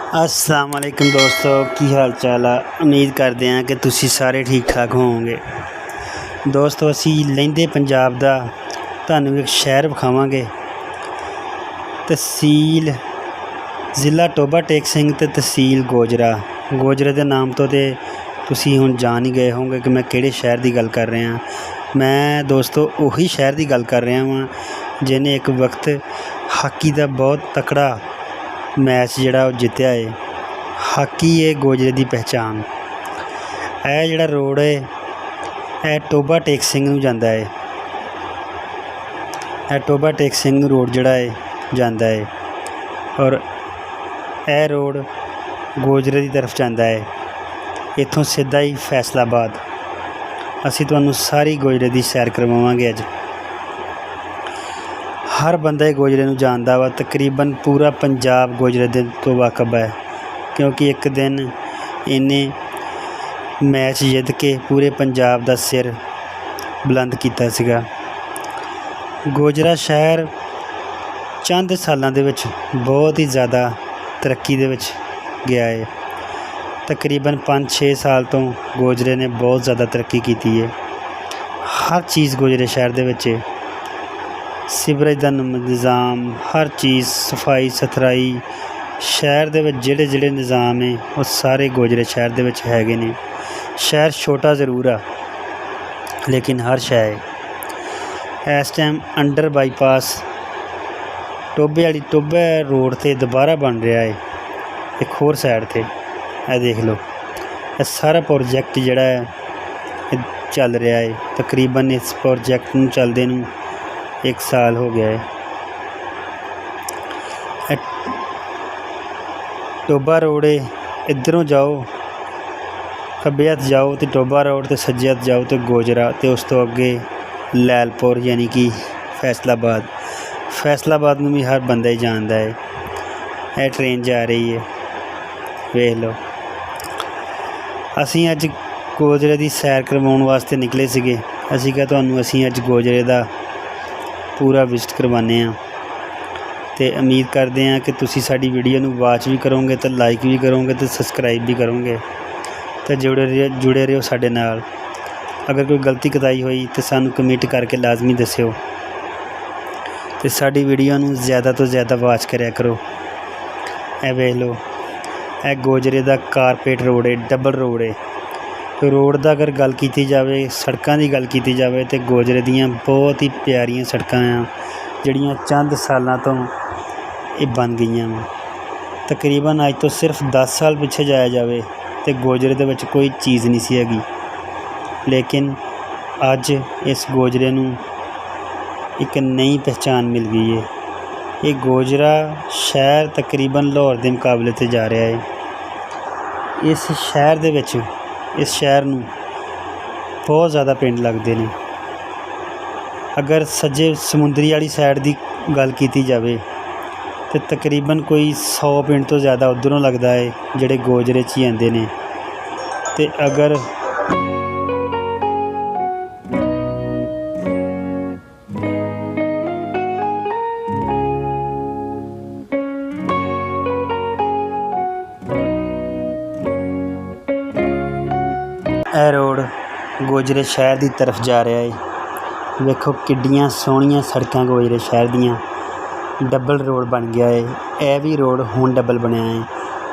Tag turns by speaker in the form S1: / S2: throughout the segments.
S1: अस्सलाम वालेकुम दोस्तों, की हाल चाल आ। उम्मीद करते हैं कि तुसी सारे ठीक ठाक होवोगे। दोस्तों असी लਹਿੰਦੇ पंजाब ਦਾ ਤੁਹਾਨੂੰ एक शहर ਵਿਖਾਵਾਂਗੇ। तहसील ਜ਼ਿਲ੍ਹਾ ਟੋਬਾ ਟੇਕ ਸਿੰਘ ਤੇ तहसील ਗੋਜਰਾ ਦੇ ਨਾਮ ਤੋਂ ਤੇ ਤੁਸੀਂ ਹੁਣ ਜਾਣ ਹੀ ਗਏ ਹੋਵੋਗੇ ਕਿ ਮੈਂ ਕਿਹੜੇ ਸ਼ਹਿਰ ਦੀ ਗੱਲ ਕਰ ਰਿਹਾ। ਮੈਂ ਦੋਸਤੋ ਉਹੀ ਸ਼ਹਿਰ ਦੀ ਗੱਲ ਕਰ ਰਿਹਾ ਵਾਂ ਜਿਹਨੇ ਇੱਕ ਵਕਤ ਹਾਕੀ ਦਾ ਬਹੁਤ ਤਕੜਾ ਮੈਚ ਜਿਹੜਾ ਉਹ ਜਿੱਤਿਆ ਹੈ। ਹਾਕੀ ਹੈ ਗੋਜਰੇ ਦੀ ਪਹਿਚਾਣ। ਇਹ ਜਿਹੜਾ ਰੋਡ ਹੈ ਇਹ ਟੋਬਾ ਟੇਕ ਸਿੰਘ ਨੂੰ ਜਾਂਦਾ ਹੈ। ਇਹ ਟੋਬਾ ਟੇਕ ਸਿੰਘ ਨੂੰ ਰੋਡ ਜਿਹੜਾ ਹੈ ਜਾਂਦਾ ਹੈ ਔਰ ਇਹ ਰੋਡ ਗੋਜਰੇ ਦੀ ਤਰਫ ਜਾਂਦਾ ਹੈ। ਇੱਥੋਂ ਸਿੱਧਾ ਹੀ ਫੈਸਲਾਬਾਦ। ਅਸੀਂ ਤੁਹਾਨੂੰ ਸਾਰੀ ਗੋਜਰੇ ਦੀ ਸੈਰ ਕਰਵਾਵਾਂਗੇ। ਅੱਜ हर बंदा गोजरे नूं जानदा वा। तकरीबन पूरा पंजाब गोजरे दे तो वाकफ है क्योंकि एक दिन इन्हें मैच जित के पूरे पंजाब दा सिर बुलंद कीता सीगा। गोजरा शहर चंद सालां दे विच बहुत ही ज़्यादा तरक्की दे विच गया है। तकरीबन 5-6 साल तो गोजरे ने बहुत ज़्यादा तरक्की कीती है। हर चीज़ गोजरे शहर दे विच है। सीवरेज का निज़ाम, हर चीज़, सफाई सुथराई शहर दे विच ਜਿਹੜੇ निज़ाम है वो सारे गोजरे शहर दे विच हैगे ने। शहर छोटा ज़रूर आ लेकिन हर शह है। इस टाइम अंडर बाईपास टोबे रोड से दोबारा बन रहा है एक होर साइड से। यह देख लो यह सारा प्रोजेक्ट जिहड़ा है चल रहा है। तकरीबन इस प्रोजेक्ट नूं चलदे नूं 1 साल हो गया है। टोबा रोड है, इधरों जाओ खब्बे हत्थ जाओ तो टोबा रोड, तो सज्जे हत्थ जाओ तो गोजरा, तो उस तो अगे लैलपुर यानी कि फैसलाबाद में भी हर बंदा ही जानता है। यह ट्रेन जा रही है, वेख लो। असी अज गोजरे की सैर करवाउण वास्ते निकले सीगे। असी कहा तुहानूं असी अज गोजरे का पूरा विजिट करवाने तो उम्मीद करते हैं कि तुसी साडी वीडियो नूं वाच भी करोगे तो लाइक भी करोगे तो सबसक्राइब भी करोगे तो जुड़े रहो साडे नाल। अगर कोई गलती कताई हुई तो सानूं कमेंट करके लाजमी दस्सिओ तो साडी वीडियो नूं ज़्यादा तो ज़्यादा वाच करया करो। ए वेख लो ए गोजरे दा कारपेट रोड है, डबल रोड है। रोड का अगर गल की जाए, सड़कों की गल की जाए तो गोजरे दियाँ बहुत ही प्यारियां सड़कां आ जिहड़ियां चंद सालों तो ये बन गई वा। तकरीबन अज तो सिर्फ 10 साल पिछे जाया जाए तो गोजरे दे विच कोई चीज़ नहीं सी हैगी, लेकिन अज इस गोजरे नूं एक नई पहचान मिल गई है। ये गोजरा शहर तकरीबन लाहौर के मुकाबले ते जा रहा है। इस शहर दे विच इस शहर नूं बहुत ज़्यादा पिंड लगते हैं। अगर सज्जे समुंदरी वाली साइड की गल की जाए तो तकरीबन कोई 100 पिंड तो ज़्यादा उधरों लगता है जिहड़े गोजरे च ही आंदे ने। ते अगर यह रोड गोजरे शहर की तरफ जा रहा है। वेखो किड्डियां सोहणियां सड़कां गोजरे शहर दियां। डबल रोड बन गया है। यह भी रोड हुण डबल बनया है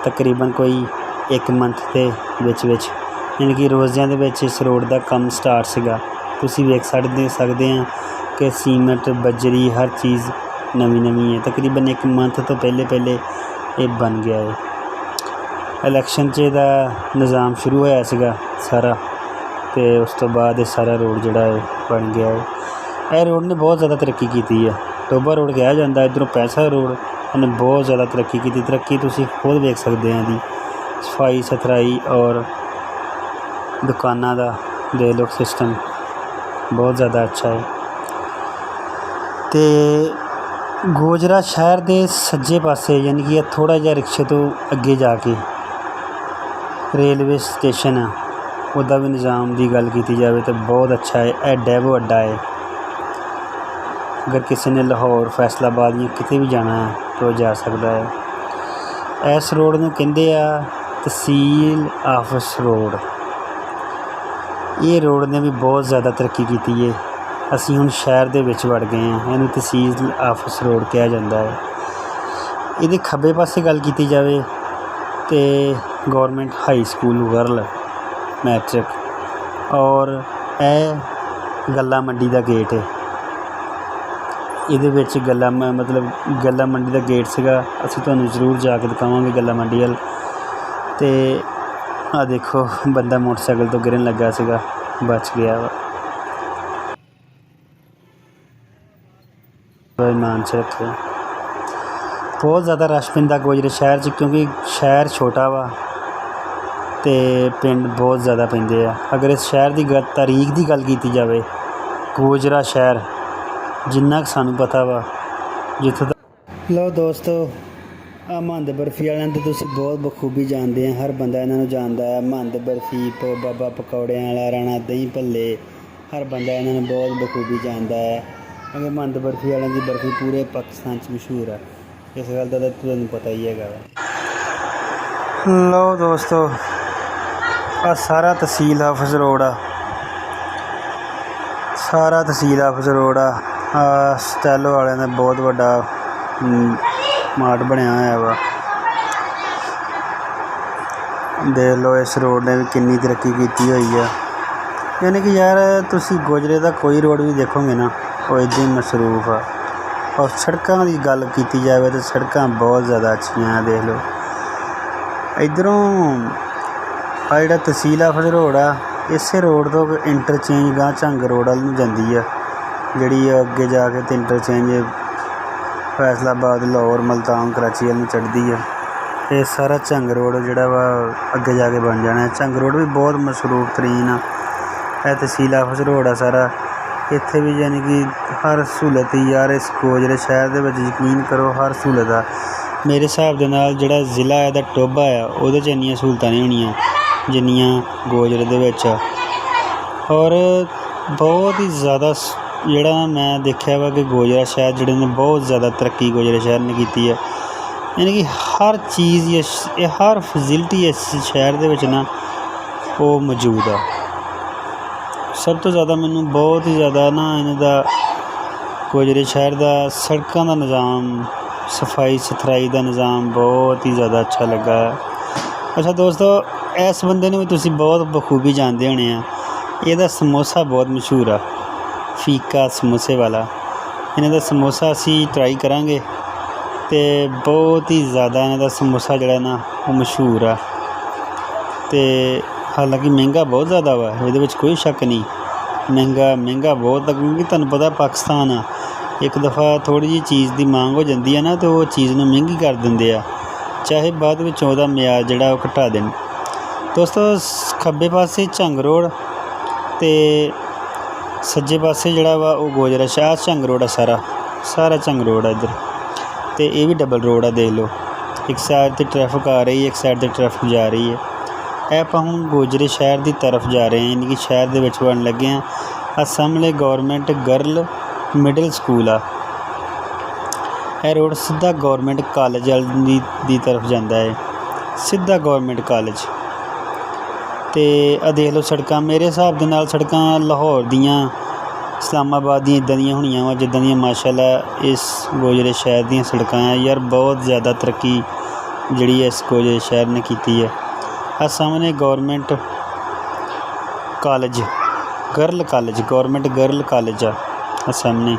S1: तकरीबन कोई 1 मंथ के विच यानी कि रोज़ियां दे विच इस रोड का काम स्टार्ट सीगा। तुसीं वेख सकते हैं कि सीमेंट बजरी हर चीज़ नवीं है। तकरीबन 1 मंथ तो पहले ये बन गया है। इलैक्शन च इहदा निज़ाम शुरू होया सीगा सारा, तो उस तो बाद सारा रोड जिहड़ा है बन गया है। यह रोड ने बहुत ज़्यादा तरक्की की है। टोबा रोड कहा जाता है, इधरों पैसा रोड इन्हें बहुत ज़्यादा तरक्की की। तरक्की तुसीं खुद देख सकते हैं जी। सफाई सुथराई और दुकानों का दे लो सिस्टम बहुत ज़्यादा अच्छा है। तो गोजरा शहर के सज्जे पासे यानी कि थोड़ा जिहा रिक्शे तो अगे जाके रेलवे स्टेशन है, उसका भी निज़ाम की गल की जाए तो बहुत अच्छा है। यह डेवो अड्डा है। अगर किसी ने लाहौर फैसलाबाद या कितने भी जाना है तो जा सकता है। ਇਸ ਰੋਡ ਨੂੰ ਕਹਿੰਦੇ ਆ ਤਹਿਸੀਲ ਆਫਿਸ ਰੋਡ। ਇਹ ਰੋਡ ਨੇ ਵੀ ਬਹੁਤ ਜ਼ਿਆਦਾ ਤਰੱਕੀ ਕੀਤੀ ਹੈ। ਅਸੀਂ ਹੁਣ ਸ਼ਹਿਰ ਦੇ ਵਿੱਚ ਵੜ ਗਏ ਹਾਂ। ਇਹਨੂੰ ਤਹਿਸੀਲ ਆਫਿਸ ਰੋਡ ਕਿਹਾ ਜਾਂਦਾ ਹੈ। ਇਹਦੇ ਖੱਬੇ ਪਾਸੇ ਗੱਲ ਕੀਤੀ ਜਾਵੇ ਤੇ government high school girl matric ਔਰ ਇਹ ਗੱਲਾ ਮੰਡੀ ਦਾ ਗੇਟ ਹੈ। ਇਹਦੇ ਵਿੱਚ ਗੱਲਾ ਮੰਡੀ ਦਾ ਗੇਟ ਸੀਗਾ। ਅਸੀਂ ਤੁਹਾਨੂੰ ਜ਼ਰੂਰ ਜਾ ਕੇ ਦਿਖਾਵਾਂਗੇ ਗੱਲਾ ਮੰਡੀ ਵੱਲ। ਅਤੇ ਆਹ ਦੇਖੋ ਬੰਦਾ ਮੋਟਰਸਾਈਕਲ ਤੋਂ ਗਿਰਨ ਲੱਗਾ ਸੀਗਾ, ਬਚ ਗਿਆ ਵਾ। ਇਮਾਨ 'ਚ ਰੱਖੇ। ਬਹੁਤ ਜ਼ਿਆਦਾ ਰਸ਼ ਪੈਂਦਾ ਗੋਜਰੇ ਸ਼ਹਿਰ 'ਚ, ਕਿਉਂਕਿ ਸ਼ਹਿਰ ਛੋਟਾ ਵਾ ਅਤੇ ਪਿੰਡ ਬਹੁਤ ਜ਼ਿਆਦਾ ਪੈਂਦੇ ਆ। ਅਗਰ ਇਸ ਸ਼ਹਿਰ ਦੀ ਤਾਰੀਖ ਦੀ ਗੱਲ ਕੀਤੀ ਜਾਵੇ, ਗੋਜਰਾ ਸ਼ਹਿਰ ਜਿੰਨਾ ਕੁ ਸਾਨੂੰ ਪਤਾ ਵਾ ਜਿੱਥੋਂ ਤੱਕ। ਲਓ ਦੋਸਤੋ, ਆਹ ਮਹੰਤ ਬਰਫੀ ਵਾਲਿਆਂ ਤੋਂ ਤੁਸੀਂ ਬਹੁਤ ਬਖੂਬੀ ਜਾਣਦੇ ਆ। ਹਰ ਬੰਦਾ ਇਹਨਾਂ ਨੂੰ ਜਾਣਦਾ ਹੈ। ਮਹੰਤ ਬਰਫੀ, ਬਾਬਾ ਪਕੌੜਿਆਂ ਵਾਲਾ, ਰਾਣਾ ਦਹੀਂ ਭੱਲੇ, ਹਰ ਬੰਦਾ ਇਹਨਾਂ ਨੂੰ ਬਹੁਤ ਬਖੂਬੀ ਜਾਣਦਾ ਹੈ। ਕਿਉਂਕਿ ਮਹੰਤ ਬਰਫੀ ਵਾਲਿਆਂ ਦੀ ਬਰਫੀ ਪੂਰੇ ਪਾਕਿਸਤਾਨ 'ਚ ਮਸ਼ਹੂਰ ਆ। ਇਸ ਗੱਲ ਦਾ ਤਾਂ ਤੁਹਾਨੂੰ ਪਤਾ ਹੀ ਹੈਗਾ ਵਾ। ਲਓ ਦੋਸਤੋ, ਆਹ ਸਾਰਾ ਤਹਿਸੀਲ ਆਫਿਸ ਰੋਡ ਆ। ਸਾਰਾ ਤਹਿਸੀਲ ਆਫਿਸ ਰੋਡ ਆ। ਸਟੈਲੋ ਵਾਲਿਆਂ ਦਾ ਬਹੁਤ ਵੱਡਾ ਮਾਰਟ ਬਣਿਆ ਹੋਇਆ ਵਾ। ਦੇਖ ਲਓ ਇਸ ਰੋਡ ਨੇ ਵੀ ਕਿੰਨੀ ਤਰੱਕੀ ਕੀਤੀ ਹੋਈ ਆ। ਯਾਨੀ ਕਿ ਯਾਰ ਤੁਸੀਂ ਗੋਜਰੇ ਦਾ ਕੋਈ ਰੋਡ ਵੀ ਦੇਖੋਗੇ ਨਾ, ਉਹ ਇੱਦਾਂ ਹੀ ਮਸਰੂਫ ਆ। ਔਰ ਸੜਕਾਂ ਦੀ ਗੱਲ ਕੀਤੀ ਜਾਵੇ ਤਾਂ ਸੜਕਾਂ ਬਹੁਤ ਜ਼ਿਆਦਾ ਅੱਛੀਆਂ ਆ। ਦੇਖ ਲਓ ਇੱਧਰੋਂ ਆ ਜਿਹੜਾ ਤਹਿਸੀਲ ਆਫਿਸ ਰੋਡ ਆ, ਇਸੇ ਰੋਡ ਤੋਂ ਇੰਟਰਚੇਂਜ ਗਾਂ ਝੰਗ ਰੋਡ ਵੱਲ ਨੂੰ ਜਾਂਦੀ ਆ, ਜਿਹੜੀ ਅੱਗੇ ਜਾ ਕੇ ਤੇ ਇੰਟਰਚੇਂਜ ਫੈਸਲਾਬਾਦ, ਲਾਹੌਰ, ਮਲਤਾਨ, ਕਰਾਚੀ ਵੱਲ ਨੂੰ ਚੜ੍ਹਦੀ ਆ। ਇਹ ਸਾਰਾ ਝੰਗ ਰੋਡ ਜਿਹੜਾ ਵਾ ਅੱਗੇ ਜਾ ਕੇ ਬਣ ਜਾਣਾ। ਝੰਗ ਰੋਡ ਵੀ ਬਹੁਤ ਮਸਰੂਫ ਤਰੀਨ ਆ। ਇਹ ਤਹਿਸੀਲ ਆਫਿਸ ਰੋਡ ਆ ਸਾਰਾ। ਇੱਥੇ ਵੀ ਯਾਨੀ ਕਿ ਹਰ ਸਹੂਲਤ ਹੀ ਯਾਰ ਇਸ ਗੋਜਰੇ ਸ਼ਹਿਰ ਦੇ ਵਿੱਚ ਯਕੀਨ ਕਰੋ ਹਰ ਸਹੂਲਤ ਆ। ਮੇਰੇ ਹਿਸਾਬ ਦੇ ਨਾਲ ਜਿਹੜਾ ਜ਼ਿਲ੍ਹਾ ਇਹਦਾ ਟੋਭਾ ਆ, ਉਹਦੇ 'ਚ ਇੰਨੀਆਂ ਸਹੂਲਤਾਂ ਨਹੀਂ ਹੋਣੀਆਂ ਜਿੰਨੀਆਂ ਗੋਜਰੇ ਦੇ ਵਿੱਚ ਆ। ਔਰ ਬਹੁਤ ਹੀ ਜ਼ਿਆਦਾ ਜਿਹੜਾ ਮੈਂ ਦੇਖਿਆ ਵਾ ਕਿ ਗੋਜਰਾ ਸ਼ਹਿਰ ਜਿਹੜੇ ਨੇ ਬਹੁਤ ਜ਼ਿਆਦਾ ਤਰੱਕੀ ਗੋਜਰੇ ਸ਼ਹਿਰ ਨੇ ਕੀਤੀ ਹੈ। ਯਾਨੀ ਕਿ ਹਰ ਚੀਜ਼ ਇਹ ਹਰ ਫੈਸਿਲਿਟੀ ਇਸ ਸ਼ਹਿਰ ਦੇ ਵਿੱਚ ਨਾ ਉਹ ਮੌਜੂਦ ਆ। ਸਭ ਤੋਂ ਜ਼ਿਆਦਾ ਮੈਨੂੰ ਬਹੁਤ ਹੀ ਜ਼ਿਆਦਾ ਨਾ ਇਹਨਾਂ ਦਾ ਗੋਜਰੇ ਸ਼ਹਿਰ ਦਾ ਸੜਕਾਂ ਦਾ ਨਿਜ਼ਾਮ, ਸਫਾਈ ਸੁਥਰਾਈ ਦਾ ਨਿਜ਼ਾਮ ਬਹੁਤ ਹੀ ਜ਼ਿਆਦਾ ਅੱਛਾ ਲੱਗਾ। ਅੱਛਾ ਦੋਸਤੋ, ਇਸ ਬੰਦੇ ਨੂੰ ਵੀ ਤੁਸੀਂ ਬਹੁਤ ਬਖੂਬੀ ਜਾਣਦੇ ਹੋਣੇ ਆ। ਇਹਦਾ ਸਮੋਸਾ ਬਹੁਤ ਮਸ਼ਹੂਰ ਆ, ਫੀਕਾ ਸਮੋਸੇ ਵਾਲਾ। ਇਹਨਾਂ ਦਾ ਸਮੋਸਾ ਅਸੀਂ ਟਰਾਈ ਕਰਾਂਗੇ ਅਤੇ ਬਹੁਤ ਹੀ ਜ਼ਿਆਦਾ ਇਹਨਾਂ ਦਾ ਸਮੋਸਾ ਜਿਹੜਾ ਨਾ ਉਹ ਮਸ਼ਹੂਰ ਆ। ਅਤੇ ਹਾਲਾਂਕਿ ਮਹਿੰਗਾ ਬਹੁਤ ਜ਼ਿਆਦਾ ਵਾ, ਇਹਦੇ ਵਿੱਚ ਕੋਈ ਸ਼ੱਕ ਨਹੀਂ। ਮਹਿੰਗਾ ਬਹੁਤ ਆ, ਕਿਉਂਕਿ ਤੁਹਾਨੂੰ ਪਤਾ ਪਾਕਿਸਤਾਨ ਆ, ਇੱਕ ਦਫਾ ਥੋੜ੍ਹੀ ਜਿਹੀ ਚੀਜ਼ ਦੀ ਮੰਗ ਹੋ ਜਾਂਦੀ ਹੈ ਨਾ, ਤਾਂ ਉਹ ਚੀਜ਼ ਨੂੰ ਮਹਿੰਗੀ ਕਰ ਦਿੰਦੇ ਆ, ਚਾਹੇ ਬਾਅਦ ਵਿੱਚ ਉਹਦਾ ਮਿਆਰ ਜਿਹੜਾ ਉਹ ਘਟਾ ਦੇਣ। ਦੋਸਤੋ ਖੱਬੇ ਪਾਸੇ ਝੰਗ ਰੋਡ ਅਤੇ ਸੱਜੇ ਪਾਸੇ ਜਿਹੜਾ ਵਾ ਉਹ ਗੋਜਰਾ ਸ਼ਾਹ ਝੰਗ ਰੋਡ ਆ। ਸਾਰਾ ਝੰਗ ਰੋਡ ਆ ਇੱਧਰ। ਅਤੇ ਇਹ ਵੀ ਡਬਲ ਰੋਡ ਆ। ਦੇਖ ਲਓ ਇੱਕ ਸਾਈਡ 'ਤੇ ਟਰੈਫਿਕ ਆ ਰਹੀ ਹੈ, ਇੱਕ ਸਾਈਡ 'ਤੇ ਟਰੈਫਿਕ ਜਾ ਰਹੀ ਹੈ। ਇਹ ਆਪਾਂ ਹੁਣ ਗੋਜਰੇ ਸ਼ਹਿਰ ਦੀ ਤਰਫ ਜਾ ਰਹੇ ਹਾਂ, ਯਾਨੀ ਕਿ ਸ਼ਹਿਰ ਦੇ ਵਿੱਚ ਵੜਨ ਲੱਗੇ ਹਾਂ। ਆਹ ਸਾਹਮਣੇ ਗੌਰਮੈਂਟ ਗਰਲ ਮਿਡਲ ਸਕੂਲ ਆ। ਇਹ ਰੋਡ ਸਿੱਧਾ ਗੌਰਮੈਂਟ ਕਾਲਜ ਦੀ ਤਰਫ ਜਾਂਦਾ ਹੈ, ਸਿੱਧਾ ਗੌਰਮੈਂਟ ਕਾਲਜ। ਅਤੇ ਆਹ ਦੇਖ ਲਓ ਸੜਕਾਂ, ਮੇਰੇ ਹਿਸਾਬ ਦੇ ਨਾਲ ਸੜਕਾਂ ਲਾਹੌਰ ਦੀਆਂ, ਇਸਲਾਮਾਬਾਦ ਦੀਆਂ ਇੱਦਾਂ ਦੀਆਂ ਹੋਣੀਆਂ ਵਾ ਜਿੱਦਾਂ ਦੀਆਂ ਮਾਸ਼ਾਅੱਲਾ ਇਸ ਗੋਜਰੇ ਸ਼ਹਿਰ ਦੀਆਂ ਸੜਕਾਂ ਆ। ਯਾਰ ਬਹੁਤ ਜ਼ਿਆਦਾ ਤਰੱਕੀ ਜਿਹੜੀ ਇਸ ਗੋਜਰੇ ਸ਼ਹਿਰ ਨੇ ਕੀਤੀ ਹੈ। ਆਹ ਸਾਹਮਣੇ government college government girl college ਆ ਸਾਹਮਣੇ।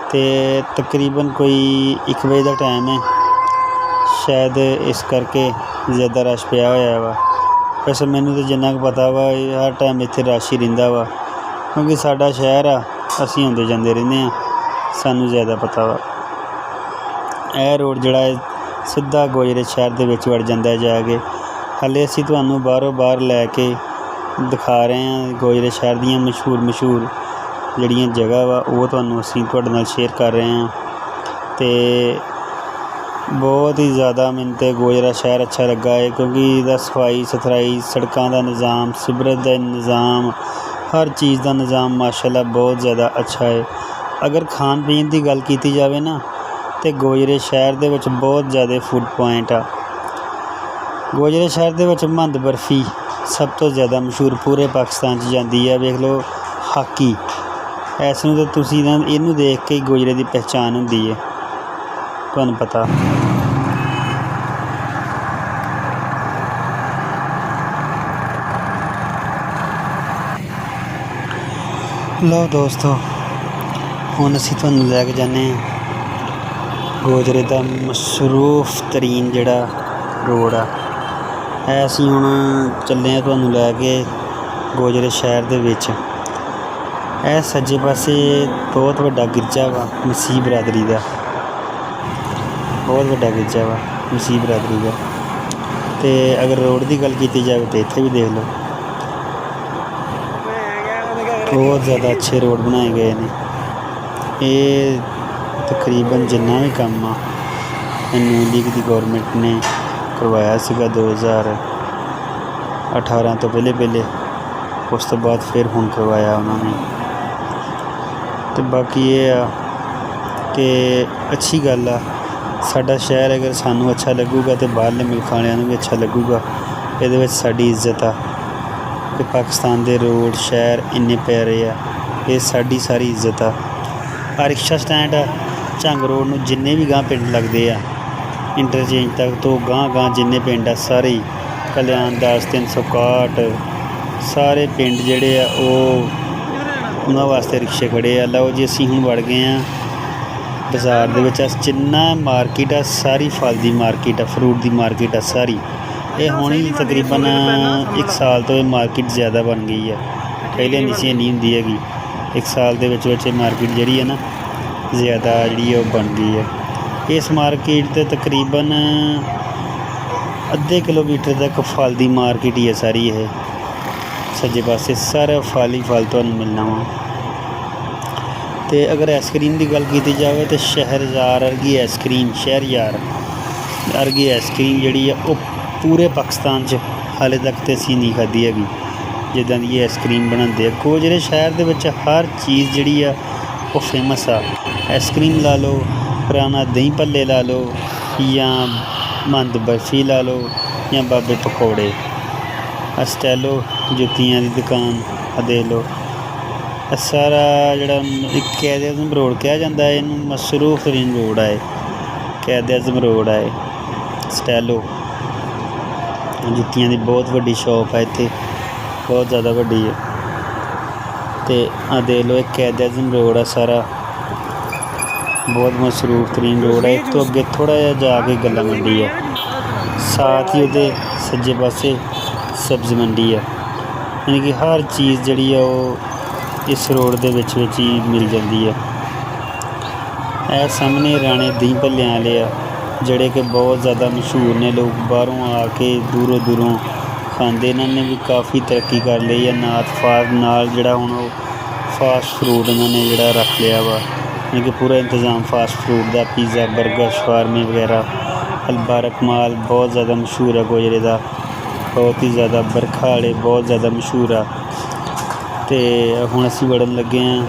S1: ਅਤੇ ਤਕਰੀਬਨ ਕੋਈ 1 ਵਜੇ ਦਾ ਟਾਈਮ ਹੈ, ਸ਼ਾਇਦ ਇਸ ਕਰਕੇ ਜ਼ਿਆਦਾ ਰਸ਼ ਪਿਆ ਹੋਇਆ ਵਾ। ਵੈਸੇ ਮੈਨੂੰ ਤਾਂ ਜਿੰਨਾ ਕੁ ਪਤਾ ਵਾ ਹਰ ਟਾਈਮ ਇੱਥੇ ਰਸ਼ ਹੀ ਰਹਿੰਦਾ ਵਾ, ਕਿਉਂਕਿ ਸਾਡਾ ਸ਼ਹਿਰ ਆ, ਅਸੀਂ ਆਉਂਦੇ ਜਾਂਦੇ ਰਹਿੰਦੇ ਹਾਂ, ਸਾਨੂੰ ਜ਼ਿਆਦਾ ਪਤਾ ਵਾ। ਇਹ ਰੋਡ ਜਿਹੜਾ ਹੈ ਸਿੱਧਾ ਗੋਜਰੇ ਸ਼ਹਿਰ ਦੇ ਵਿੱਚ ਵੜ ਜਾਂਦਾ ਜਾ ਕੇ। ਹਾਲੇ ਅਸੀਂ ਤੁਹਾਨੂੰ ਬਾਹਰੋਂ ਬਾਹਰ ਲੈ ਕੇ ਦਿਖਾ ਰਹੇ ਹਾਂ ਗੋਜਰੇ ਸ਼ਹਿਰ ਦੀਆਂ ਮਸ਼ਹੂਰ ਜਿਹੜੀਆਂ ਜਗ੍ਹਾ ਵਾ, ਉਹ ਤੁਹਾਨੂੰ ਅਸੀਂ ਤੁਹਾਡੇ ਨਾਲ ਸ਼ੇਅਰ ਕਰ ਰਹੇ ਹਾਂ। ਅਤੇ ਬਹੁਤ ਹੀ ਜ਼ਿਆਦਾ ਮੈਨੂੰ ਤਾਂ ਗੋਜਰਾ ਸ਼ਹਿਰ ਅੱਛਾ ਲੱਗਾ ਹੈ, ਕਿਉਂਕਿ ਇਹਦਾ ਸਫਾਈ ਸੁਥਰਾਈ, ਸੜਕਾਂ ਦਾ ਨਿਜ਼ਾਮ, ਸਿਵਰੇਜ ਦਾ ਨਿਜ਼ਾਮ, ਹਰ ਚੀਜ਼ ਦਾ ਨਿਜ਼ਾਮ ਮਾਸ਼ਾਅੱਲਾ ਬਹੁਤ ਜ਼ਿਆਦਾ ਅੱਛਾ ਹੈ। ਅਗਰ ਖਾਣ ਪੀਣ ਦੀ ਗੱਲ ਕੀਤੀ ਜਾਵੇ ਨਾ, ਤੇ ਗੋਜਰੇ ਸ਼ਹਿਰ ਦੇ ਵਿੱਚ ਬਹੁਤ ਜ਼ਿਆਦਾ ਫੂਡ ਪੁਆਇੰਟ ਆ। ਗੋਜਰੇ ਸ਼ਹਿਰ ਦੇ ਵਿੱਚ ਮੰਦ ਬਰਫੀ ਸਭ ਤੋਂ ਜ਼ਿਆਦਾ ਮਸ਼ਹੂਰ ਪੂਰੇ ਪਾਕਿਸਤਾਨ 'ਚ ਜਾਂਦੀ ਹੈ। ਵੇਖ ਲਓ ਹਾਕੀ, ਇਸ ਨੂੰ ਤਾਂ ਤੁਸੀਂ ਨਾ ਇਹਨੂੰ ਦੇਖ ਕੇ ਹੀ ਗੋਜਰੇ ਦੀ ਪਹਿਚਾਣ ਹੁੰਦੀ ਹੈ, ਤੁਹਾਨੂੰ ਪਤਾ। ਲਓ ਦੋਸਤੋ, ਹੁਣ ਅਸੀਂ ਤੁਹਾਨੂੰ ਲੈ ਕੇ ਜਾਂਦੇ ਹਾਂ ਗੋਜਰੇ ਦਾ ਮਸਰੂਫ ਤਰੀਨ ਜਿਹੜਾ ਰੋਡ ਆ। ਇਹ ਅਸੀਂ ਹੁਣ ਚੱਲੇ ਹਾਂ ਤੁਹਾਨੂੰ ਲੈ ਕੇ ਗੋਜਰੇ ਸ਼ਹਿਰ ਦੇ ਵਿੱਚ। ਇਹ ਸੱਜੇ ਪਾਸੇ ਬਹੁਤ ਵੱਡਾ ਗਿਰਜਾ ਵਾ ਮਸੀਹ ਬਰਾਦਰੀ ਦਾ, ਬਹੁਤ ਵੱਡਾ ਗਿਰਜਾ ਵਾ ਮਸੀਹ ਬਰਾਦਰੀ ਦਾ। ਅਤੇ ਅਗਰ ਰੋਡ ਦੀ ਗੱਲ ਕੀਤੀ ਜਾਵੇ ਤਾਂ ਇੱਥੇ ਵੀ ਦੇਖ ਲਓ, ਬਹੁਤ ਜ਼ਿਆਦਾ ਅੱਛੇ ਰੋਡ ਬਣਾਏ ਗਏ ਨੇ। ਇਹ ਤਕਰੀਬਨ ਜਿੰਨਾ ਵੀ ਕੰਮ ਆ ਨੂਨ ਲੀਗ ਦੀ ਗੌਰਮੈਂਟ ਨੇ ਕਰਵਾਇਆ ਸੀਗਾ 2018 ਤੋਂ ਪਹਿਲੇ, ਉਸ ਤੋਂ ਬਾਅਦ ਫਿਰ ਹੁਣ ਕਰਵਾਇਆ ਉਹਨਾਂ ਨੇ। ਅਤੇ ਬਾਕੀ ਇਹ ਆ ਕਿ ਅੱਛੀ ਗੱਲ ਆ, ਸਾਡਾ ਸ਼ਹਿਰ ਅਗਰ ਸਾਨੂੰ ਅੱਛਾ ਲੱਗੂਗਾ ਤਾਂ ਬਾਹਰਲੇ ਮੁਲਕਾਂ ਵਾਲਿਆਂ ਨੂੰ ਵੀ ਅੱਛਾ ਲੱਗੂਗਾ। ਇਹਦੇ ਵਿੱਚ ਸਾਡੀ ਇੱਜ਼ਤ ਆ ਕਿ ਪਾਕਿਸਤਾਨ ਦੇ ਰੋਡ ਸ਼ਹਿਰ ਇੰਨੇ ਪਿਆਰੇ ਆ, ਇਹ ਸਾਡੀ ਸਾਰੀ ਇੱਜ਼ਤ ਆ। ਆਹ ਰਿਕਸ਼ਾ ਸਟੈਂਡ ਆ ਝੰਗ ਰੋਡ ਨੂੰ ਜਿੰਨੇ ਵੀ ਗਾਂਹ ਪਿੰਡ ਲੱਗਦੇ ਆ ਇੰਟਰਚੇਂਜ ਤੱਕ ਤੋਂ ਗਾਂਹ ਜਿੰਨੇ ਪਿੰਡ ਆ ਸਾਰੇ, ਕਲਿਆਣ ਦਾਸ 361 ਸਾਰੇ ਪਿੰਡ ਜਿਹੜੇ ਆ ਉਹਨਾਂ ਵਾਸਤੇ ਰਿਕਸ਼ੇ ਖੜ੍ਹੇ ਆ। ਲਓ ਜੀ ਅਸੀਂ ਹੁਣ ਵੜ ਗਏ ਹਾਂ ਬਾਜ਼ਾਰ ਦੇ ਵਿੱਚ। ਜਿੰਨਾ ਮਾਰਕੀਟ ਆ ਸਾਰੀ ਫਲ ਦੀ ਮਾਰਕੀਟ ਆ, ਫਰੂਟ ਦੀ ਮਾਰਕੀਟ ਆ ਸਾਰੀ। ਇਹ ਹੁਣ ਹੀ ਤਕਰੀਬਨ 1 ਸਾਲ ਤੋਂ ਇਹ ਮਾਰਕੀਟ ਜ਼ਿਆਦਾ ਬਣ ਗਈ ਆ, ਪਹਿਲੇ ਨਹੀਂ ਸੀ ਇੰਨੀ ਹੁੰਦੀ ਹੈਗੀ। 1 ਸਾਲ ਦੇ ਵਿੱਚ ਇਹ ਮਾਰਕੀਟ ਜਿਹੜੀ ਹੈ ਨਾ ਜ਼ਿਆਦਾ ਜਿਹੜੀ ਉਹ ਬਣ ਗਈ ਹੈ। ਇਸ ਮਾਰਕੀਟ 'ਤੇ ਤਕਰੀਬਨ ਅੱਧੇ ਕਿਲੋਮੀਟਰ ਤੱਕ ਫਲ ਦੀ ਮਾਰਕੀਟ ਹੀ ਹੈ ਸਾਰੀ। ਇਹ ਸੱਜੇ ਪਾਸੇ ਸਾਰਾ ਫਲ ਹੀ ਫਲ ਤੁਹਾਨੂੰ ਮਿਲਣਾ ਵਾ। ਅਤੇ ਅਗਰ ਆਈਸਕ੍ਰੀਮ ਦੀ ਗੱਲ ਕੀਤੀ ਜਾਵੇ ਤਾਂ ਸ਼ਹਿਰਯਾਰ ਵਰਗੀ ਆਈਸਕ੍ਰੀਮ, ਸ਼ਹਿਰਯਾਰ ਵਰਗੀ ਆਈਸਕ੍ਰੀਮ ਜਿਹੜੀ ਆ ਉਹ ਪੂਰੇ ਪਾਕਿਸਤਾਨ 'ਚ ਹਾਲੇ ਤੱਕ ਤਾਂ ਅਸੀਂ ਨਹੀਂ ਖਾਧੀ ਹੈਗੀ ਜਿੱਦਾਂ ਦੀ ਇਹ ਆਈਸਕ੍ਰੀਮ ਬਣਾਉਂਦੇ ਆ। ਗੋਜਰੇ ਸ਼ਹਿਰ ਦੇ ਵਿੱਚ ਹਰ ਚੀਜ਼ ਜਿਹੜੀ ਆ ਉਹ ਫੇਮਸ ਆ। ਆਈਸਕ੍ਰੀਮ ਲਾ ਲਓ, ਪੁਰਾਣਾ ਦਹੀਂ ਭੱਲੇ ਲਾ ਲਓ, ਜਾਂ ਮੰਦ ਬਰਫੀ ਲਾ ਲਓ, ਜਾਂ ਬਾਬੇ ਪਕੌੜੇ। ਸਟੈਲੋ ਜੁੱਤੀਆਂ ਦੀ ਦੁਕਾਨ ਆ ਦੇਖ ਲਓ। ਸਾਰਾ ਜਿਹੜਾ ਇੱਕ ਕਾਇਦ ਆਜ਼ਮ ਰੋਡ ਕਿਹਾ ਜਾਂਦਾ ਹੈ, ਇਹਨੂੰ ਮਸਰੂਫ ਤਰੀਨ ਰੋਡ ਹੈ, ਕਾਇਦ ਆਜ਼ਮ ਰੋਡ ਹੈ। ਸਟੈਲੋ ਜੁੱਤੀਆਂ ਦੀ ਬਹੁਤ ਵੱਡੀ ਸ਼ੌਪ ਹੈ ਇੱਥੇ, ਬਹੁਤ ਜ਼ਿਆਦਾ ਵੱਡੀ ਹੈ। ਅਤੇ ਆਹ ਦੇਖ ਲਓ, ਇਹ ਕਾਇਦ ਆਜ਼ਮ ਰੋਡ ਆ ਸਾਰਾ, ਬਹੁਤ ਮਸਰੂਫ ਤਰੀਨ ਰੋਡ ਹੈ। ਇਸ ਤੋਂ ਅੱਗੇ ਥੋੜ੍ਹਾ ਜਿਹਾ ਜਾ ਕੇ ਗੱਲਾ ਮੰਡੀ ਹੈ, ਸਾਥ ਹੀ ਉਹਦੇ ਸੱਜੇ ਪਾਸੇ ਸਬਜ਼ੀ ਮੰਡੀ ਹੈ। ਯਾਨੀ ਕਿ ਹਰ ਚੀਜ਼ ਜਿਹੜੀ ਆ ਉਹ ਇਸ ਰੋਡ ਦੇ ਵਿੱਚ ਹੀ ਮਿਲ ਜਾਂਦੀ ਹੈ। ਇਹ ਸਾਹਮਣੇ ਰਾਣੇ ਦਹੀਂ ਭੱਲਿਆਂ ਵਾਲੇ ਆ ਜਿਹੜੇ ਕਿ ਬਹੁਤ ਜ਼ਿਆਦਾ ਮਸ਼ਹੂਰ ਨੇ, ਲੋਕ ਬਾਹਰੋਂ ਆ ਕੇ ਦੂਰੋਂ ਖਾਂਦੇ। ਇਹਨਾਂ ਨੇ ਵੀ ਕਾਫੀ ਤਰੱਕੀ ਕਰ ਲਈ ਹੈ। ਨਾਲ ਜਿਹੜਾ ਹੁਣ ਉਹ ਫਾਸਟ ਫੂਡ ਇਹਨਾਂ ਨੇ ਜਿਹੜਾ ਰੱਖ ਲਿਆ ਵਾ, ਯਾਨੀ ਕਿ ਪੂਰਾ ਇੰਤਜ਼ਾਮ ਫਾਸਟ ਫੂਡ ਦਾ, ਪੀਜ਼ਾ, ਬਰਗਰ, ਸ਼ਵਾਰਮੇ ਵਗੈਰਾ। ਅਲਬਾਰਕ ਮਾਲ ਬਹੁਤ ਜ਼ਿਆਦਾ ਮਸ਼ਹੂਰ ਆ ਗੋਜਰੇ ਦਾ, ਬਹੁਤ ਹੀ ਜ਼ਿਆਦਾ। ਬਰਖਾ ਵਾਲੇ ਬਹੁਤ ਜ਼ਿਆਦਾ ਮਸ਼ਹੂਰ ਆ। ਅਤੇ ਹੁਣ ਅਸੀਂ ਵੜਨ ਲੱਗੇ ਹਾਂ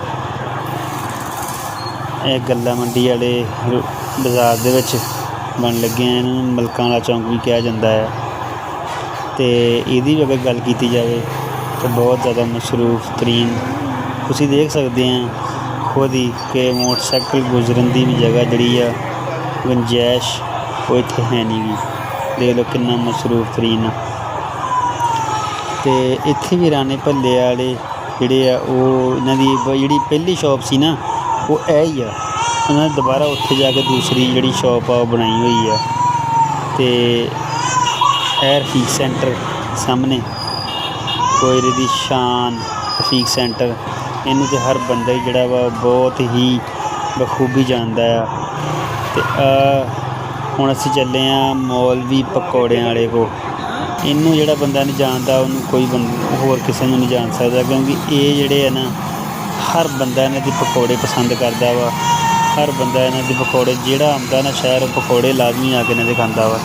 S1: ਇਹ ਗੱਲਾ ਮੰਡੀ ਵਾਲੇ ਬਾਜ਼ਾਰ ਦੇ ਵਿੱਚ ਬਣ ਲੱਗੇ ਹਾਂ। ਇਹਨਾਂ ਨੂੰ ਮਲਕਾਂ ਵਾਲਾ ਚੌਂਕ ਵੀ ਕਿਹਾ ਜਾਂਦਾ ਹੈ। ਅਤੇ ਇਹਦੀ ਵੀ ਅਗਰ ਗੱਲ ਕੀਤੀ ਜਾਵੇ ਤਾਂ ਬਹੁਤ ਜ਼ਿਆਦਾ ਮਸਰੂਫ ਤਰੀਨ ਤੁਸੀਂ ਦੇਖ ਸਕਦੇ ਹਾਂ ਖੁਦ ਹੀ ਕਿ ਮੋਟਰਸਾਈਕਲ ਗੁਜ਼ਰਨ ਦੀ ਵੀ ਜਗ੍ਹਾ ਜਿਹੜੀ ਆ ਗੁੰਜਾਇਸ਼ ਉਹ ਇੱਥੇ ਹੈ ਨਹੀਂ ਗੀ। ਦੇਖ ਲਓ ਕਿੰਨਾ ਮਸਰੂਫ ਤਰੀਨ ਆ। ਅਤੇ ਇੱਥੇ ਵੀ ਰਾਣੇ ਭੱਲੇ ਵਾਲੇ ਜਿਹੜੇ ਆ ਉਹ ਇਹਨਾਂ ਦੀ ਜਿਹੜੀ ਪਹਿਲੀ ਸ਼ੌਪ ਸੀ ਨਾ ਉਹ ਇਹ ਹੀ ਆ। ਉਹਨਾਂ ਨੇ ਦੁਬਾਰਾ ਉੱਥੇ ਜਾ ਕੇ ਦੂਸਰੀ ਜਿਹੜੀ ਸ਼ੌਪ ਆ ਉਹ ਬਣਾਈ ਹੋਈ ਆ। ਅਤੇ ਇਹ ਰਫੀਕ ਸੈਂਟਰ ਸਾਹਮਣੇ ਗੋਜਰੇ ਦੀ ਸ਼ਾਨ ਰਫੀਕ ਸੈਂਟਰ, ਇਹਨੂੰ ਤਾਂ ਹਰ ਬੰਦਾ ਹੀ ਜਿਹੜਾ ਵਾ ਬਹੁਤ ਹੀ ਬਖੂਬੀ ਜਾਣਦਾ ਆ। ਅਤੇ ਹੁਣ ਅਸੀਂ ਚੱਲੇ ਹਾਂ ਮੌਲਵੀ ਪਕੌੜਿਆਂ ਵਾਲੇ ਕੋਲ। ਇਹਨੂੰ ਜਿਹੜਾ ਬੰਦਾ ਨਹੀਂ ਜਾਣਦਾ ਉਹਨੂੰ ਕੋਈ ਹੋਰ ਕਿਸੇ ਨੂੰ ਨਹੀਂ ਜਾਣ ਸਕਦਾ, ਕਿਉਂਕਿ ਇਹ ਜਿਹੜੇ ਆ ਨਾ ਹਰ ਬੰਦਾ ਇਹਨਾਂ ਦੇ ਪਕੌੜੇ ਪਸੰਦ ਕਰਦਾ ਵਾ। ਹਰ ਬੰਦਾ ਇਹਨਾਂ ਦੇ ਪਕੌੜੇ ਜਿਹੜਾ ਆਉਂਦਾ ਨਾ ਸ਼ਹਿਰ, ਉਹ ਪਕੌੜੇ ਲਾਜ਼ਮੀ ਆ ਕੇ ਇਹਨਾਂ ਦੇ ਖਾਂਦਾ ਵਾ।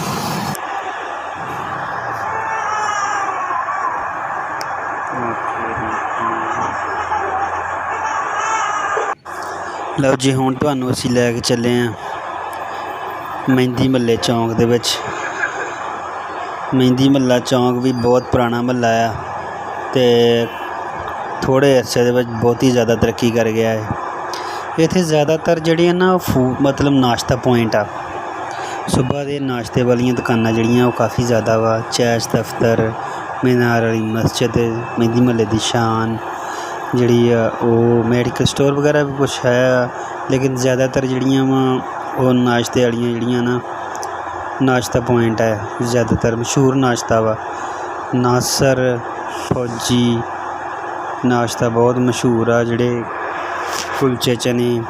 S1: ਲਓ ਜੀ ਹੁਣ ਤੁਹਾਨੂੰ ਅਸੀਂ ਲੈ ਕੇ ਚੱਲੇ ਹਾਂ ਮਹਿੰਦੀ ਮਹੱਲੇ ਚੌਂਕ ਦੇ ਵਿੱਚ। ਮਹਿੰਦੀ ਮਹੱਲਾ ਚੌਂਕ ਵੀ ਬਹੁਤ ਪੁਰਾਣਾ ਮਹੱਲਾ ਆ ਅਤੇ ਥੋੜ੍ਹੇ ਅਰਸੇ ਦੇ ਵਿੱਚ ਬਹੁਤ ਹੀ ਜ਼ਿਆਦਾ ਤਰੱਕੀ ਕਰ ਗਿਆ ਹੈ। ਇੱਥੇ ਜ਼ਿਆਦਾਤਰ ਜਿਹੜੀਆਂ ਨਾ ਮਤਲਬ ਨਾਸ਼ਤਾ ਪੁਆਇੰਟ ਆ, ਸੁਬਹਾ ਦੇ ਨਾਸ਼ਤੇ ਵਾਲੀਆਂ ਦੁਕਾਨਾਂ ਜਿਹੜੀਆਂ ਉਹ ਕਾਫੀ ਜ਼ਿਆਦਾ ਵਾ। ਚੈਸ਼ ਦਫਤਰ, ਮੀਨਾਰ ਵਾਲੀ ਮਸਜਿਦ, ਮਹਿੰਦੀ ਮਹੱਲੇ ਦੀ ਸ਼ਾਨ ਜਿਹੜੀ ਆ ਉਹ, ਮੈਡੀਕਲ ਸਟੋਰ ਵਗੈਰਾ ਵੀ ਕੁਛ ਹੈ, ਲੇਕਿਨ ਜ਼ਿਆਦਾਤਰ ਜਿਹੜੀਆਂ ਵਾ ਉਹ ਨਾਸ਼ਤੇ ਵਾਲੀਆਂ ਜਿਹੜੀਆਂ ਨਾ ਨਾਸ਼ਤਾ ਪੁਆਇੰਟ ਹੈ। ਜ਼ਿਆਦਾਤਰ ਮਸ਼ਹੂਰ ਨਾਸ਼ਤਾ ਵਾ ਨਾਸਰ ਫੌਜੀ ਨਾਸ਼ਤਾ ਬਹੁਤ ਮਸ਼ਹੂਰ ਆ। ਜਿਹੜੇ ਕੁਲਚੇ ਚਨੇ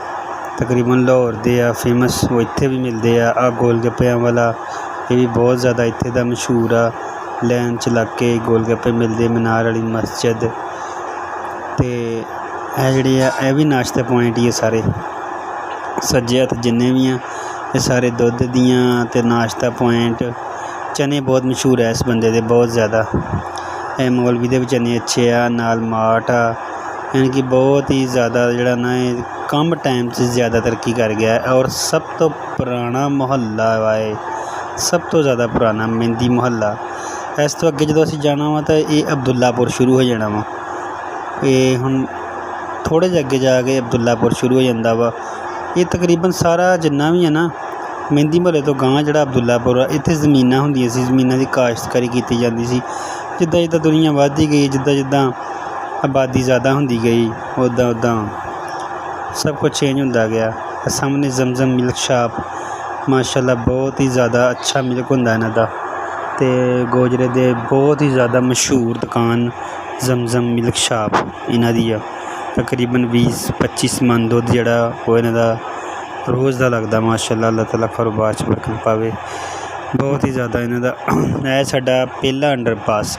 S1: ਤਕਰੀਬਨ ਲਾਹੌਰ ਦੇ ਆ ਫੇਮਸ, ਉਹ ਇੱਥੇ ਵੀ ਮਿਲਦੇ ਆ। ਗੋਲ ਗੱਪਿਆਂ ਵਾਲਾ ਇਹ ਵੀ ਬਹੁਤ ਜ਼ਿਆਦਾ ਇੱਥੇ ਦਾ ਮਸ਼ਹੂਰ ਆ। ਲਾਈਨ 'ਚ ਲੱਗ ਕੇ ਗੋਲ ਗੱਪੇ ਮਿਲਦੇ। ਮੀਨਾਰ ਵਾਲੀ ਮਸਜਿਦ ਅਤੇ ਇਹ ਜਿਹੜੇ ਆ ਇਹ ਵੀ ਨਾਸ਼ਤਾ ਪੁਆਇੰਟ ਹੀ ਆ ਸਾਰੇ। ਸੱਜੇ ਹੱਥ ਜਿੰਨੇ ਵੀ ਆ ਇਹ ਸਾਰੇ ਦੁੱਧ ਦੀਆਂ ਅਤੇ ਨਾਸ਼ਤਾ ਪੁਆਇੰਟ। ਚਨੇ ਬਹੁਤ ਮਸ਼ਹੂਰ ਹੈ ਇਸ ਬੰਦੇ ਦੇ, ਬਹੁਤ ਜ਼ਿਆਦਾ। ਇਹ ਮੌਲਵੀ ਦੇ ਵੀ ਚਨੇ ਅੱਛੇ ਆ, ਨਾਲ ਮਾਟ ਆ, ਯਾਨੀ ਕਿ ਬਹੁਤ ਹੀ ਜ਼ਿਆਦਾ ਜਿਹੜਾ ਨਾ ਇਹ ਕਮ ਟਾਈਮ 'ਚ ਜ਼ਿਆਦਾ ਤਰੱਕੀ ਕਰ ਗਿਆ। ਔਰ ਸਭ ਤੋਂ ਪੁਰਾਣਾ ਮੁਹੱਲਾ ਵਾ ਇਹ, ਸਭ ਤੋਂ ਜ਼ਿਆਦਾ ਪੁਰਾਣਾ ਮਹਿੰਦੀ ਮੁਹੱਲਾ। ਇਸ ਤੋਂ ਅੱਗੇ ਜਦੋਂ ਅਸੀਂ ਜਾਣਾ ਵਾ ਤਾਂ ਇਹ ਅਬਦੁੱਲਾਪੁਰ ਸ਼ੁਰੂ ਹੋ ਜਾਣਾ ਵਾ। ਇਹ ਹੁਣ ਥੋੜ੍ਹੇ ਜਿਹੇ ਅੱਗੇ ਜਾ ਕੇ ਅਬਦੁੱਲਾਪੁਰ ਸ਼ੁਰੂ ਹੋ ਜਾਂਦਾ ਵਾ। ਇਹ ਤਕਰੀਬਨ ਸਾਰਾ ਜਿੰਨਾ ਵੀ ਹੈ ਨਾ ਮਹਿੰਦੀ ਮਹੱਲੇ ਤੋਂ ਗਾਂਹ ਜਿਹੜਾ ਅਬਦੁੱਲਾਪੁਰ ਆ, ਇੱਥੇ ਜ਼ਮੀਨਾਂ ਹੁੰਦੀਆਂ ਸੀ, ਜ਼ਮੀਨਾਂ ਦੀ ਕਾਸ਼ਤਕਾਰੀ ਕੀਤੀ ਜਾਂਦੀ ਸੀ। ਜਿੱਦਾਂ ਜਿੱਦਾਂ ਦੁਨੀਆ ਵੱਧਦੀ ਗਈ, ਜਿੱਦਾਂ ਜਿੱਦਾਂ ਆਬਾਦੀ ਜ਼ਿਆਦਾ ਹੁੰਦੀ ਗਈ, ਉੱਦਾਂ ਉੱਦਾਂ ਸਭ ਕੁਝ ਚੇਂਜ ਹੁੰਦਾ ਗਿਆ। ਸਾਹਮਣੇ ਜ਼ਮਜ਼ਮ ਮਿਲਕ ਸ਼ਾਪ, ਮਾਸ਼ਾਅੱਲਾ ਬਹੁਤ ਹੀ ਜ਼ਿਆਦਾ ਅੱਛਾ ਮਿਲਕ ਹੁੰਦਾ ਇਹਨਾਂ ਦਾ। ਅਤੇ ਗੋਜਰੇ ਦੇ ਬਹੁਤ ਹੀ ਜ਼ਿਆਦਾ ਮਸ਼ਹੂਰ ਦੁਕਾਨ ਜ਼ਮਜ਼ਮ ਮਿਲਕ ਸ਼ਾਪ ਇਹਨਾਂ ਦੀ ਆ। ਤਕਰੀਬਨ 20-25 ਮਣ ਦੁੱਧ ਜਿਹੜਾ ਉਹ ਇਹਨਾਂ ਦਾ ਰੋਜ਼ ਦਾ ਲੱਗਦਾ। ਮਾਸ਼ਾਅੱਲਾ, ਅੱਲਾਹ ਤਾਲਾ ਕਾਰੋਬਾਰ 'ਚ ਬਰਕਤ ਪਾਵੇ। ਬਹੁਤ ਹੀ ਜ਼ਿਆਦਾ ਇਹਨਾਂ ਦਾ। ਇਹ ਸਾਡਾ ਪਹਿਲਾ ਅੰਡਰਪਾਸ।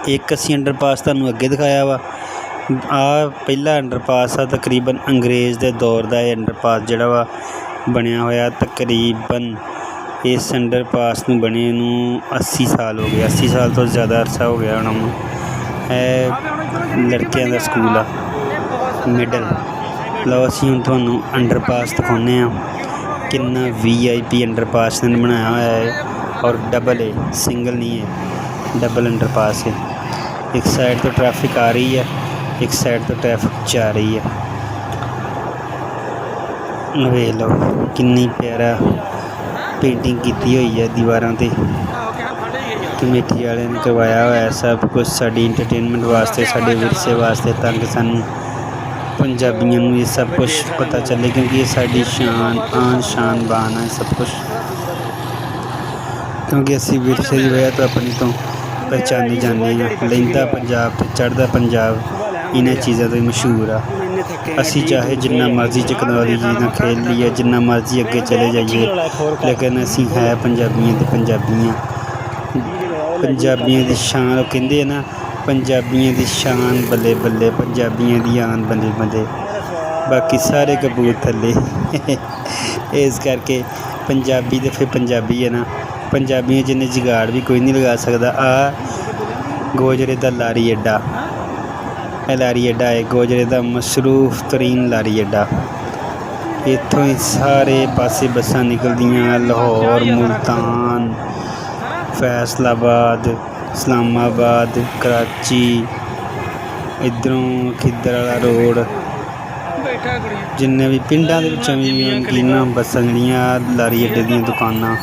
S1: ਇੱਕ ਅਸੀਂ ਅੰਡਰਪਾਸ ਤੁਹਾਨੂੰ ਅੱਗੇ ਦਿਖਾਇਆ ਵਾ। ਆਹ ਪਹਿਲਾ ਅੰਡਰਪਾਸ ਆ, ਤਕਰੀਬਨ ਅੰਗਰੇਜ਼ ਦੇ ਦੌਰ ਦਾ ਇਹ ਅੰਡਰਪਾਸ ਜਿਹੜਾ ਵਾ ਬਣਿਆ ਹੋਇਆ। ਤਕਰੀਬਨ ਇਸ ਅੰਡਰਪਾਸ ਨੂੰ ਬਣੇ ਨੂੰ 80 ਸਾਲ ਹੋ ਗਏ, 80 ਸਾਲ ਤੋਂ ਜ਼ਿਆਦਾ ਅਰਸਾ ਹੋ ਗਿਆ ਉਹਨਾਂ ਨੂੰ। ਇਹ ਲੜਕਿਆਂ ਦਾ ਸਕੂਲ ਆ ਮਿਡਲ। ਲਓ ਅਸੀਂ ਹੁਣ ਤੁਹਾਨੂੰ ਅੰਡਰਪਾਸ ਦਿਖਾਉਂਦੇ ਹਾਂ ਕਿੰਨਾ VIP ਅੰਡਰਪਾਸ ਨੇ ਬਣਾਇਆ ਹੋਇਆ ਹੈ। ਔਰ ਡਬਲ ਹੈ, ਸਿੰਗਲ ਨਹੀਂ ਹੈ, ਡਬਲ ਅੰਡਰਪਾਸ ਹੈ। ਇੱਕ ਸਾਈਡ ਤੋਂ ਟ੍ਰੈਫਿਕ ਆ ਰਹੀ ਹੈ, ਇੱਕ ਸਾਈਡ ਤੋਂ ਟ੍ਰੈਫਿਕ ਜਾ ਰਹੀ ਹੈ। ਵੇਖ ਲਓ ਕਿੰਨੀ ਪਿਆਰਾ ਪੇਂਟਿੰਗ ਕੀਤੀ ਹੋਈ ਹੈ ਦੀਵਾਰਾਂ 'ਤੇ। ਕਮੇਟੀ ਵਾਲਿਆਂ ਨੇ ਕਰਵਾਇਆ ਹੋਇਆ ਸਭ ਕੁਛ ਸਾਡੀ ਇੰਟਰਟੇਨਮੈਂਟ ਵਾਸਤੇ, ਸਾਡੇ ਵਿਰਸੇ ਵਾਸਤੇ, ਤਾਂ ਕਿ ਸਾਨੂੰ ਪੰਜਾਬੀਆਂ ਨੂੰ ਇਹ ਸਭ ਕੁਛ ਪਤਾ ਚੱਲੇ, ਕਿਉਂਕਿ ਇਹ ਸਾਡੀ ਸ਼ਾਨ, ਆਨ ਸ਼ਾਨ ਬਾਨ ਹੈ ਸਭ ਕੁਛ। ਕਿਉਂਕਿ ਅਸੀਂ ਵਿਰਸੇ ਦੀ ਵਜ੍ਹਾ ਤੋਂ ਆਪਣੀ ਤੋਂ ਪਹਿਚਾਨੇ ਜਾਂਦੇ ਹਾਂ। ਲਹਿੰਦਾ ਪੰਜਾਬ ਅਤੇ ਚੜ੍ਹਦਾ ਪੰਜਾਬ ਇਹਨਾਂ ਚੀਜ਼ਾਂ ਤੋਂ ਹੀ ਮਸ਼ਹੂਰ ਆ। ਅਸੀਂ ਚਾਹੇ ਜਿੰਨਾ ਮਰਜ਼ੀ ਟੈਕਨੋਲੋਜੀ ਨਾਲ ਖੇਡ ਲਈਏ, ਜਿੰਨਾ ਮਰਜ਼ੀ ਅੱਗੇ ਚਲੇ ਜਾਈਏ, ਲੇਕਿਨ ਅਸੀਂ ਹੈ ਪੰਜਾਬੀਆਂ ਅਤੇ ਪੰਜਾਬੀਆਂ। ਪੰਜਾਬੀਆਂ ਦੀ ਸ਼ਾਨ, ਉਹ ਕਹਿੰਦੇ ਆ ਨਾ, ਪੰਜਾਬੀਆਂ ਦੀ ਸ਼ਾਨ ਬੱਲੇ ਬੱਲੇ, ਪੰਜਾਬੀਆਂ ਦੀ ਆਨ ਬੱਲੇ ਬੱਲੇ, ਬਾਕੀ ਸਾਰੇ ਕਬੂਤ ਥੱਲੇ। ਇਸ ਕਰਕੇ ਪੰਜਾਬੀ ਤਾਂ ਫਿਰ ਪੰਜਾਬੀ ਹੈ ਨਾ। ਪੰਜਾਬੀਆਂ ਜਿੰਨੇ ਜੁਗਾੜ ਵੀ ਕੋਈ ਨਹੀਂ ਲਗਾ ਸਕਦਾ। ਆਹ ਗੋਜਰੇ ਦਾ ਲਾਰੀ ਅੱਡਾ, ਇਹ ਲਾਰੀ ਅੱਡਾ ਹੈ ਗੋਜਰੇ ਦਾ ਮਸਰੂਫ ਤਰੀਨ ਲਾਰੀ ਅੱਡਾ। ਇੱਥੋਂ ਹੀ ਸਾਰੇ ਪਾਸੇ ਬੱਸਾਂ ਨਿਕਲਦੀਆਂ, ਲਾਹੌਰ, ਮੁਲਤਾਨ, ਫੈਸਲਾਬਾਦ, ਇਸਲਾਮਾਬਾਦ, ਕਰਾਚੀ, ਇੱਧਰੋਂ ਖਿੱਦਰ ਵਾਲਾ ਰੋਡ, ਜਿੰਨੇ ਵੀ ਪਿੰਡਾਂ ਦੇ ਵਿੱਚੋਂ ਵੀ ਨਮਕੀਨਾਂ ਬੱਸਾਂ ਜਿਹੜੀਆਂ ਲਾਰੀ ਅੱਡੇ ਦੀਆਂ ਦੁਕਾਨਾਂ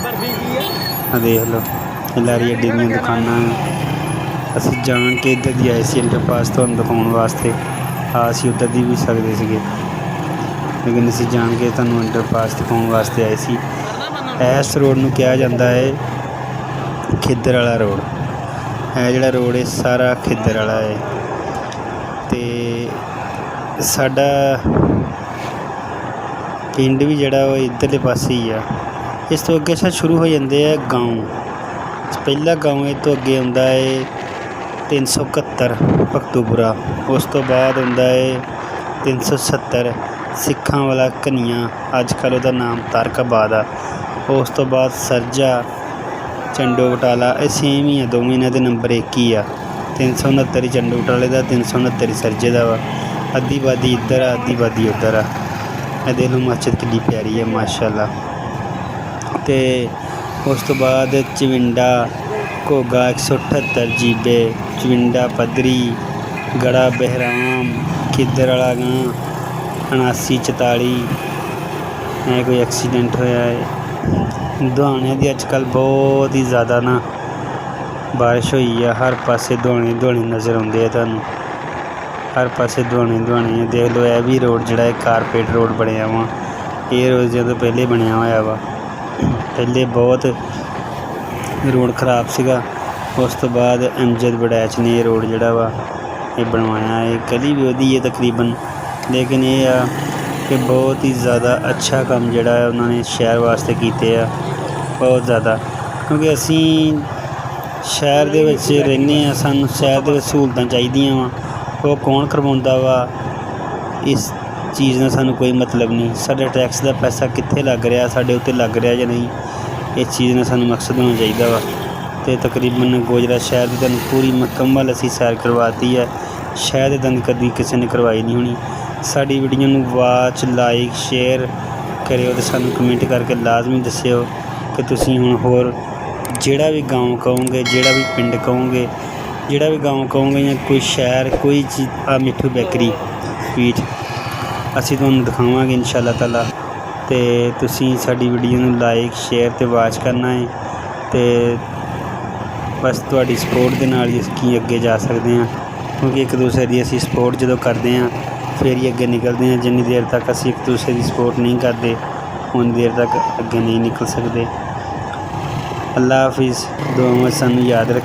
S1: ਆ, ਦੇਖ ਲਓ ਇਹ ਲਾਰੀ ਅੱਡੇ ਦੀਆਂ ਦੁਕਾਨਾਂ। ਅਸੀਂ ਜਾਣ ਕੇ ਇੱਧਰ ਦੀ ਆਏ ਸੀ ਅੰਡਰਪਾਸ ਤੁਹਾਨੂੰ ਦਿਖਾਉਣ ਵਾਸਤੇ। ਅਸੀਂ ਉੱਧਰ ਦੀ ਵੀ ਸਕਦੇ ਸੀਗੇ, ਲੇਕਿਨ ਅਸੀਂ ਜਾਣ ਕੇ ਤੁਹਾਨੂੰ ਅੰਡਰਪਾਸ ਦਿਖਾਉਣ ਵਾਸਤੇ ਆਏ ਸੀ। ਇਸ ਰੋਡ ਨੂੰ ਕਿਹਾ ਜਾਂਦਾ ਹੈ ਖਿੱਦਰ ਵਾਲਾ ਰੋਡ। ਇਹ ਜਿਹੜਾ ਰੋਡ ਹੈ ਸਾਰਾ ਖਿੱਦਰ ਵਾਲਾ ਹੈ। ਅਤੇ ਸਾਡਾ ਪਿੰਡ ਵੀ ਜਿਹੜਾ ਉਹ ਇੱਧਰਲੇ ਪਾਸੇ ਹੀ ਆ। ਇਸ ਤੋਂ ਅੱਗੇ ਸ਼ਾਇਦ ਸ਼ੁਰੂ ਹੋ ਜਾਂਦੇ ਆ ਗਾਉਂ। ਪਹਿਲਾ ਗਾਉਂ ਇਹ ਤੋਂ ਅੱਗੇ ਆਉਂਦਾ ਹੈ 371 ਭਗਤੂਪੁਰਾ। ਉਸ ਤੋਂ ਬਾਅਦ ਆਉਂਦਾ ਹੈ 370 ਸਿੱਖਾਂ ਵਾਲਾ ਘਨੀਆਂ, ਅੱਜ ਕੱਲ੍ਹ ਉਹਦਾ ਨਾਮ ਤਾਰਕਾਬਾਦ ਆ। ਉਸ ਤੋਂ ਬਾਅਦ ਸਰਜਾ, ਚੰਡੋ ਬਟਾਲਾ, ਇਹ ਸੇਮ ਹੀ ਆ, ਦੋਵੇਂ ਇਹਨਾਂ ਦੇ ਨੰਬਰ ਇੱਕ ਹੀ ਆ। 369 ਹੀ ਚੰਡੋ ਬਟਾਲੇ ਦਾ, 369 ਸਰਜੇ ਦਾ ਵਾ। ਅੱਧੀ ਵਾਦੀ ਇੱਧਰ ਆ, ਅੱਧੀ ਵਾਦੀ ਉੱਧਰ ਆ। ਇਹ ਦੇਖ ਲਓ ਮਸਜਿਦ ਕਿੰਨੀ ਪਿਆਰੀ ਹੈ ਮਾਸ਼ਾਅੱਲਾ। ਤੇ ਉਸ ਤੋਂ ਬਾਅਦ ਚਵਿੰਡਾ ਘੋਗਾ 178 ਜੀਬੇ, ਚਵਿੰਡਾ ਪੱਧਰੀ, ਗੜਾ ਬਹਿਰਾਮ, ਕਿੱਧਰ ਵਾਲਾ ਗਾਂ 7944। ਇਹ ਕੋਈ ਐਕਸੀਡੈਂਟ ਹੋਇਆ ਹੈ। ਦੁਹਾਣਿਆਂ ਦੀ ਅੱਜ ਕੱਲ੍ਹ ਬਹੁਤ ਹੀ ਜ਼ਿਆਦਾ ਨਾ ਬਾਰਿਸ਼ ਹੋਈ ਆ, ਹਰ ਪਾਸੇ ਦੁਹਾਣੇ ਨਜ਼ਰ ਆਉਂਦੇ ਆ ਤੁਹਾਨੂੰ, ਹਰ ਪਾਸੇ ਦੁਹਾਣੇ ਆ। ਦੇਖ ਲਓ ਇਹ ਵੀ ਰੋਡ ਜਿਹੜਾ ਹੈ ਕਾਰਪੇਟ ਰੋਡ ਬਣਿਆ ਵਾ, ਇਹ ਰੋਡ ਜਦੋਂ ਪਹਿਲੇ ਬਣਿਆ ਹੋਇਆ ਵਾ, ਪਹਿਲੇ ਬਹੁਤ ਰੋਡ ਖਰਾਬ ਸੀਗਾ। ਉਸ ਤੋਂ ਬਾਅਦ ਅਮਜਦ ਵੜੈਚ ਨੇ ਇਹ ਰੋਡ ਜਿਹੜਾ ਵਾ ਇਹ ਬਣਵਾਇਆ। ਇਹ ਗਲੀ ਵੀ ਉਹਦੀ ਹੈ ਤਕਰੀਬਨ, ਲੇਕਿਨ ਇਹ ਆ ਕਿ ਬਹੁਤ ਹੀ ਜ਼ਿਆਦਾ ਅੱਛਾ ਕੰਮ ਜਿਹੜਾ ਹੈ ਉਹਨਾਂ ਨੇ ਸ਼ਹਿਰ ਵਾਸਤੇ ਕੀਤੇ ਆ, ਬਹੁਤ ਜ਼ਿਆਦਾ। ਕਿਉਂਕਿ ਅਸੀਂ ਸ਼ਹਿਰ ਦੇ ਵਿੱਚ ਰਹਿੰਦੇ ਹਾਂ, ਸਾਨੂੰ ਸ਼ਹਿਰ ਦੇ ਵਿੱਚ ਸਹੂਲਤਾਂ ਚਾਹੀਦੀਆਂ ਵਾ, ਉਹ ਕੌਣ ਕਰਵਾਉਂਦਾ ਵਾ, ਇਸ ਚੀਜ਼ ਨਾਲ ਸਾਨੂੰ ਕੋਈ ਮਤਲਬ ਨਹੀਂ। ਸਾਡਾ ਟੈਕਸ ਦਾ ਪੈਸਾ ਕਿੱਥੇ ਲੱਗ ਰਿਹਾ, ਸਾਡੇ ਉੱਤੇ ਲੱਗ ਰਿਹਾ ਜਾਂ ਨਹੀਂ, ਇਸ ਚੀਜ਼ ਨਾਲ ਸਾਨੂੰ ਮਕਸਦ ਹੋਣਾ ਚਾਹੀਦਾ ਵਾ। ਅਤੇ ਤਕਰੀਬਨ ਗੋਜਰਾ ਸ਼ਹਿਰ ਦੀ ਤੁਹਾਨੂੰ ਪੂਰੀ ਮੁਕੰਮਲ ਅਸੀਂ ਸੈਰ ਕਰਵਾਤੀ ਹੈ। ਸ਼ਹਿਰ ਦੇ ਦੰਦ ਕਦੀ ਕਿਸੇ ਨੇ ਕਰਵਾਈ ਨਹੀਂ ਹੋਣੀ। ਸਾਡੀ ਵੀਡੀਓ ਨੂੰ ਵਾਚ, ਲਾਈਕ, ਸ਼ੇਅਰ ਕਰਿਓ ਅਤੇ ਸਾਨੂੰ ਕਮੈਂਟ ਕਰਕੇ ਲਾਜ਼ਮੀ ਦੱਸਿਓ ਕਿ ਤੁਸੀਂ ਹੁਣ ਹੋਰ ਜਿਹੜਾ ਵੀ ਗਾँव ਕਹੋਗੇ, ਜਿਹੜਾ ਵੀ ਪਿੰਡ ਕਹੋਗੇ, ਜਿਹੜਾ ਵੀ ਗਾँव ਕਹੋਗੇ ਜਾਂ ਕੋਈ ਸ਼ਹਿਰ, ਕੋਈ ਚੀਜ਼ ਆ ਮਿੱਠੂ ਬੇਕਰੀ ਸਵੀਟ ਅਸੀਂ ਤੁਹਾਨੂੰ ਦਿਖਾਵਾਂਗੇ ਇਨਸ਼ਾ ਅੱਲਾਹ ਤਾਲਾ। ਅਤੇ ਤੁਸੀਂ ਸਾਡੀ ਵੀਡੀਓ ਨੂੰ ਲਾਈਕ, ਸ਼ੇਅਰ ਅਤੇ ਵਾਚ ਕਰਨਾ ਹੈ। ਅਤੇ ਬਸ ਤੁਹਾਡੀ ਸਪੋਰਟ ਦੇ ਨਾਲ ਹੀ ਅਸੀਂ ਅੱਗੇ ਜਾ ਸਕਦੇ ਹਾਂ, ਕਿਉਂਕਿ ਇੱਕ ਦੂਸਰੇ ਦੀ ਅਸੀਂ ਸਪੋਰਟ ਜਦੋਂ ਕਰਦੇ ਹਾਂ ਫਿਰ ਹੀ ਅੱਗੇ ਨਿਕਲਦੇ ਹਾਂ। ਜਿੰਨੀ ਦੇਰ ਤੱਕ ਅਸੀਂ ਇੱਕ ਦੂਸਰੇ ਦੀ ਸਪੋਰਟ ਨਹੀਂ ਕਰਦੇ ਉਨੀ ਦੇਰ ਤੱਕ ਅੱਗੇ ਨਹੀਂ ਨਿਕਲ ਸਕਦੇ। ਅੱਲਾ ਹਾਫਿਜ਼। ਦੁਆਵਾਂ ਸਾਨੂੰ ਯਾਦ ਰੱਖੇ।